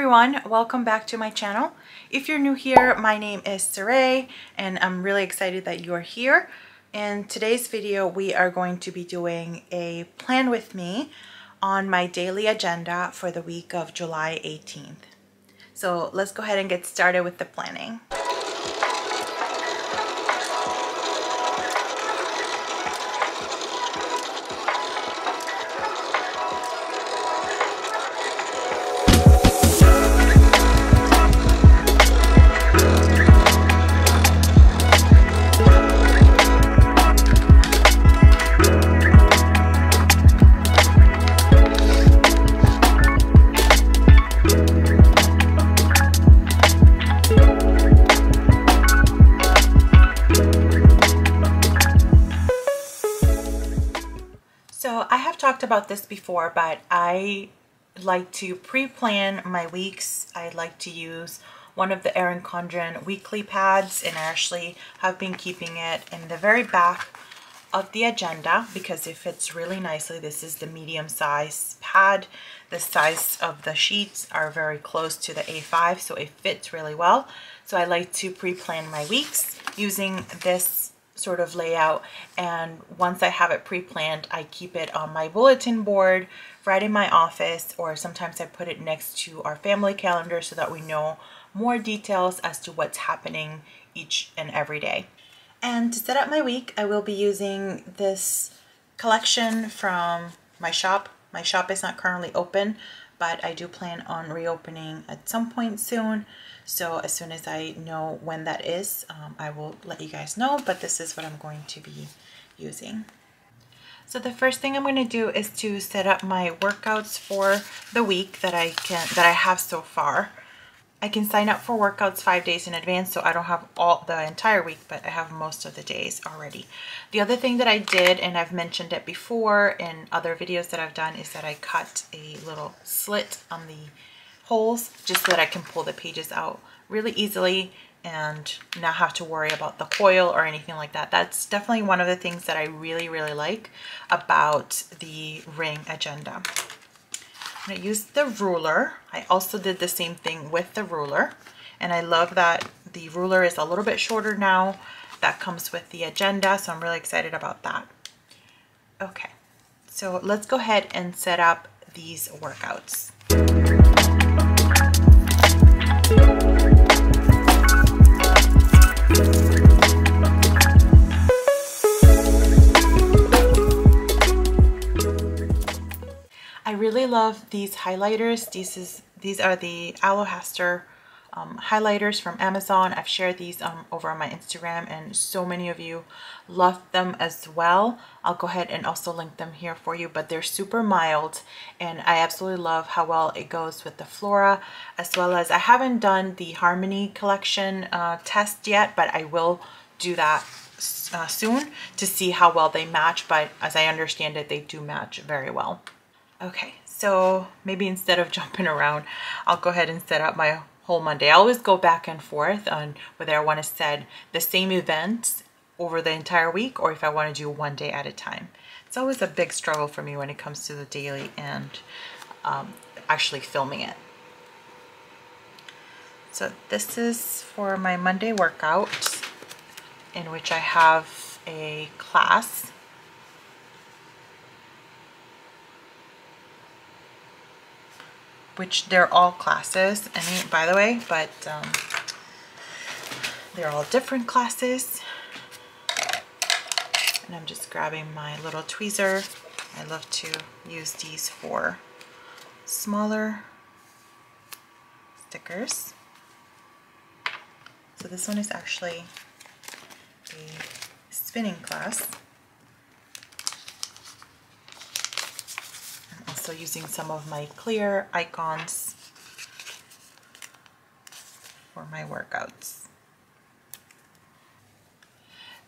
everyone, welcome back to my channel. If you're new here, my name is Saray and I'm really excited that you are here. In today's video, we are going to be doing a plan with me on my daily agenda for the week of July 18th. So let's go ahead and get started with the planning. Talked about this before, but I like to pre-plan my weeks. I like to use one of the Erin Condren weekly pads, and I actually have been keeping it in the very back of the agenda because it fits really nicely. This is the medium size pad. The size of the sheets are very close to the A5, so it fits really well. So I like to pre-plan my weeks using this sort of layout, and once I have it pre-planned, I keep it on my bulletin board right in my office, or sometimes I put it next to our family calendar so that we know more details as to what's happening each and every day. And to set up my week, I will be using this collection from my shop. My shop is not currently open, but I do plan on reopening at some point soon. So as soon as I know when that is, I will let you guys know, but this is what I'm going to be using. So the first thing I'm going to do is to set up my workouts for the week that I have so far. I can sign up for workouts 5 days in advance, so I don't have all the entire week, but I have most of the days already. The other thing that I did, and I've mentioned it before in other videos that I've done, is that I cut a little slit on the holes just so that I can pull the pages out really easily and not have to worry about the coil or anything like that. That's definitely one of the things that I really like about the ring agenda. I'm going to use the ruler. I also did the same thing with the ruler, and I love that the ruler is a little bit shorter now. That comes with the agenda, so I'm really excited about that. Okay, so let's go ahead and set up these workouts. I really love these highlighters. These are the Alohaster highlighters from Amazon. I've shared these over on my Instagram, and so many of you love them as well. I'll go ahead and also link them here for you, but they're super mild, and I absolutely love how well it goes with the Flora, as well as I haven't done the Harmony collection test yet, but I will do that soon to see how well they match. But as I understand it, they do match very well. Okay, so maybe instead of jumping around, I'll go ahead and set up my whole Monday. I always go back and forth on whether I want to set the same events over the entire week or if I want to do one day at a time. It's always a big struggle for me when it comes to the daily and actually filming it. So this is for my Monday workout, in which I have a class. Which they're all classes, I mean, by the way, but they're all different classes. And I'm just grabbing my little tweezer. I love to use these for smaller stickers. So this one is actually a spinning class. So using some of my clear icons for my workouts.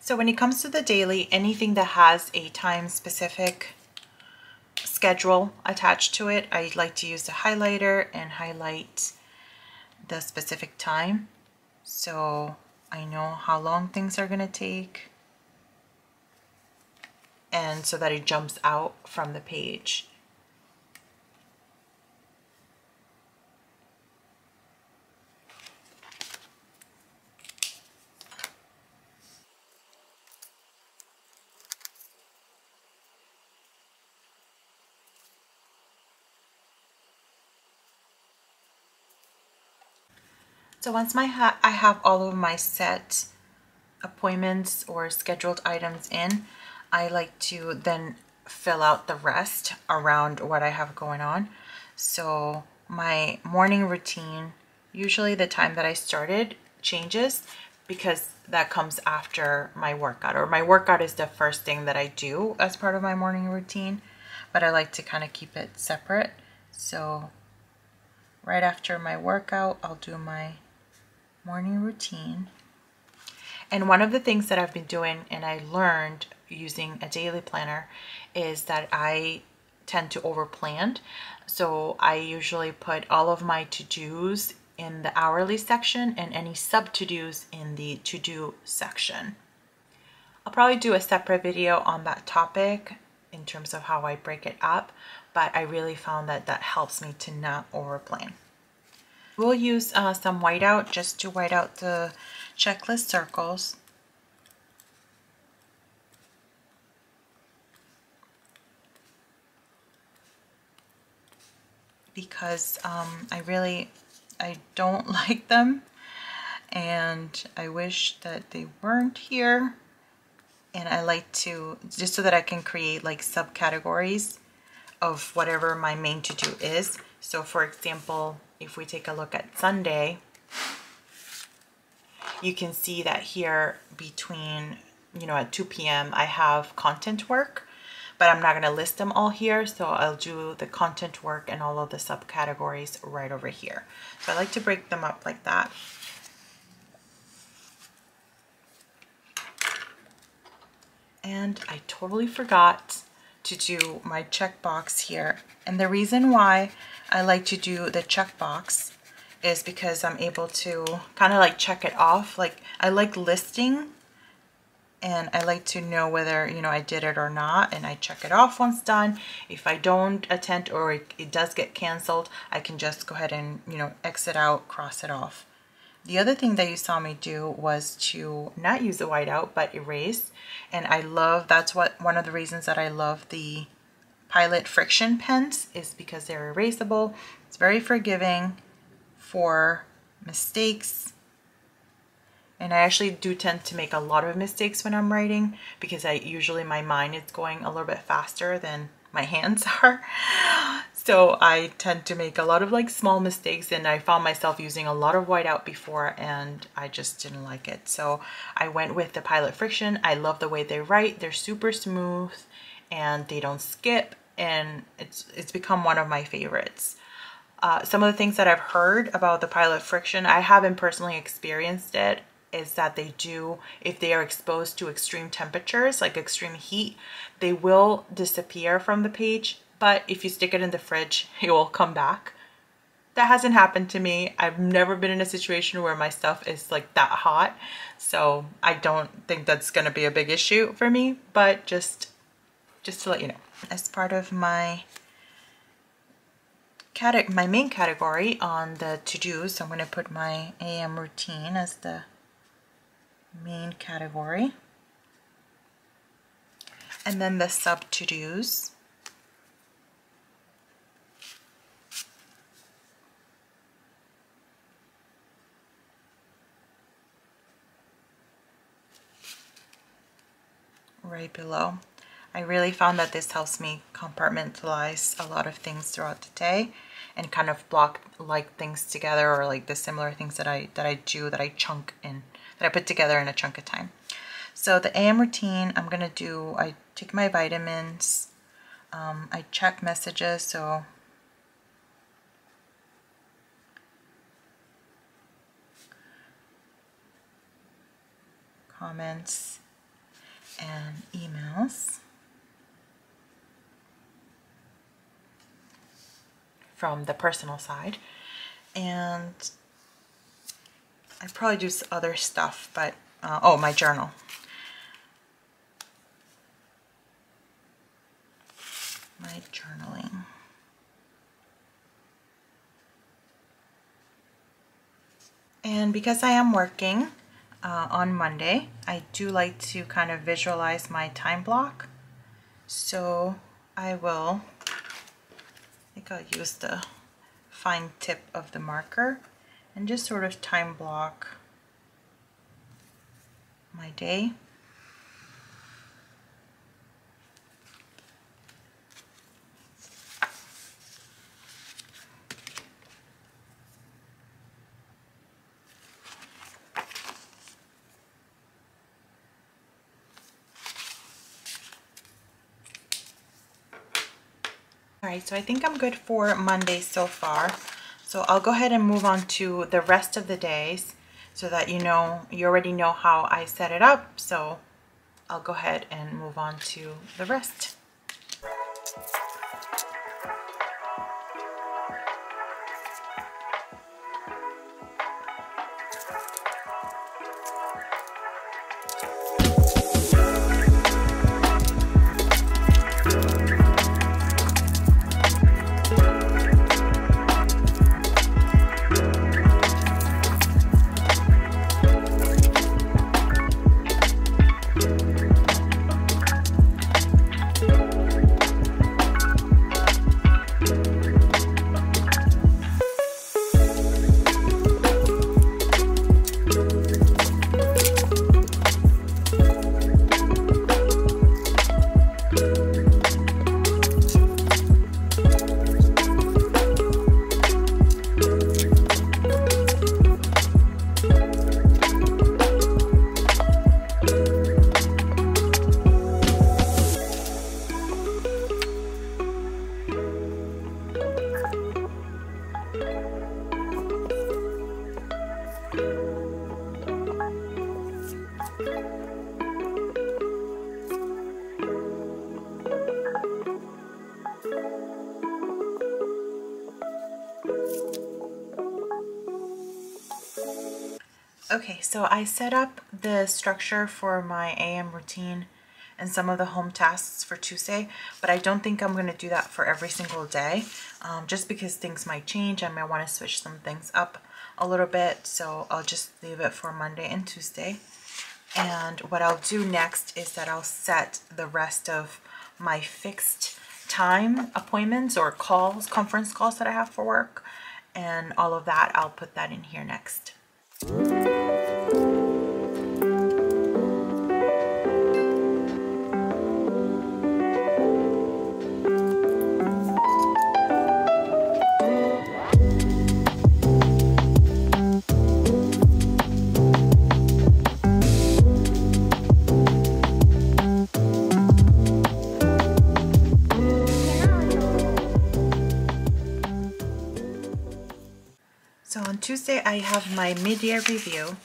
So when it comes to the daily, anything that has a time specific schedule attached to it, I like to use the highlighter and highlight the specific time, so I know how long things are going to take, and so that it jumps out from the page. So once I have all of my set appointments or scheduled items in, I like to then fill out the rest around what I have going on. So my morning routine, usually the time that I started changes because that comes after my workout, or my workout is the first thing that I do as part of my morning routine, but I like to kind of keep it separate. So right after my workout, I'll do my morning routine. And one of the things that I've been doing, and I learned using a daily planner, is that I tend to overplan. So I usually put all of my to-dos in the hourly section and any sub-to-dos in the to-do section. I'll probably do a separate video on that topic in terms of how I break it up, but I really found that that helps me to not overplan. We'll use some whiteout just to white out the checklist circles. Because I don't like them, and I wish that they weren't here. And I like to, just so that I can create like subcategories of whatever my main to-do is. So for example, if we take a look at Sunday, you can see that here between, at 2 p.m. I have content work, but I'm not going to list them all here. So I'll do the content work and all of the subcategories right over here. So I like to break them up like that. And I totally forgot to do my checkbox here. And the reason why I like to do the checkbox is because I'm able to kind of like check it off. Like I like listing, and I like to know whether, I did it or not, and I check it off once done. If I don't attend or it does get canceled, I can just go ahead and, exit out, cross it off. The other thing that you saw me do was to not use the whiteout, but erase. And that's one of the reasons that I love the Pilot Friction pens, is because they're erasable. It's very forgiving for mistakes. And I actually do tend to make a lot of mistakes when I'm writing, because my mind is going a little bit faster than my hands are. So I tend to make a lot of like small mistakes, and I found myself using a lot of whiteout before, and I just didn't like it. So I went with the Pilot Friction. I love the way they write. They're super smooth and they don't skip, and it's become one of my favorites. Some of the things that I've heard about the Pilot Friction, I haven't personally experienced it, is that they do, if they are exposed to extreme temperatures, like extreme heat, they will disappear from the page. But if you stick it in the fridge, it will come back. That hasn't happened to me. I've never been in a situation where my stuff is like that hot. So I don't think that's going to be a big issue for me, but just to let you know. As part of my main category on the to-dos, so I'm going to put my AM routine as the main category. And then the sub to-dos. Right below. I really found that this helps me compartmentalize a lot of things throughout the day and kind of block like things together, or like the similar things that I put together in a chunk of time. So the AM routine, I take my vitamins, I check messages, so comments and emails from the personal side. And I probably do other stuff, but oh, my journal. My journaling. And because I am working on Monday, I do like to kind of visualize my time block. So I think I'll use the fine tip of the marker and just sort of time block my day. Alright, so I think I'm good for Monday so far. So I'll go ahead and move on to the rest of the days so that you already know how I set it up. So I'll go ahead and move on to the rest. Okay, so I set up the structure for my AM routine and some of the home tasks for Tuesday, but I don't think I'm going to do that for every single day, just because things might change. I might want to switch some things up a little bit, so I'll just leave it for Monday and Tuesday. And what I'll do next is that I'll set the rest of my fixed time appointments or calls, conference calls that I have for work, and all of that. I'll put that in here next. So on Tuesday I have my mid-year review,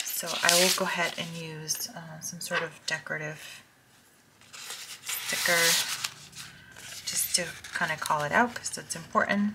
so I will go ahead and use some sort of decorative sticker just to kind of call it out because it's important.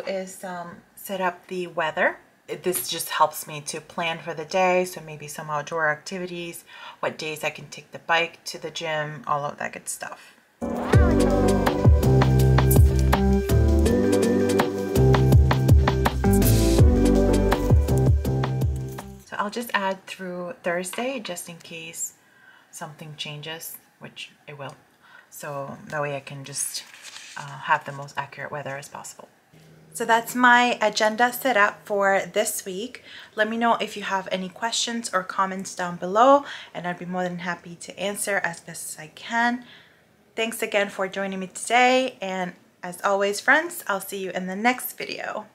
is set up the weather. This just helps me to plan for the day, so maybe some outdoor activities, what days I can take the bike to the gym, all of that good stuff. So I'll just add through Thursday just in case something changes, which it will. So that way I can just have the most accurate weather as possible. So that's my agenda set up for this week. Let me know if you have any questions or comments down below, and I'd be more than happy to answer as best as I can. Thanks again for joining me today, and as always, friends, I'll see you in the next video.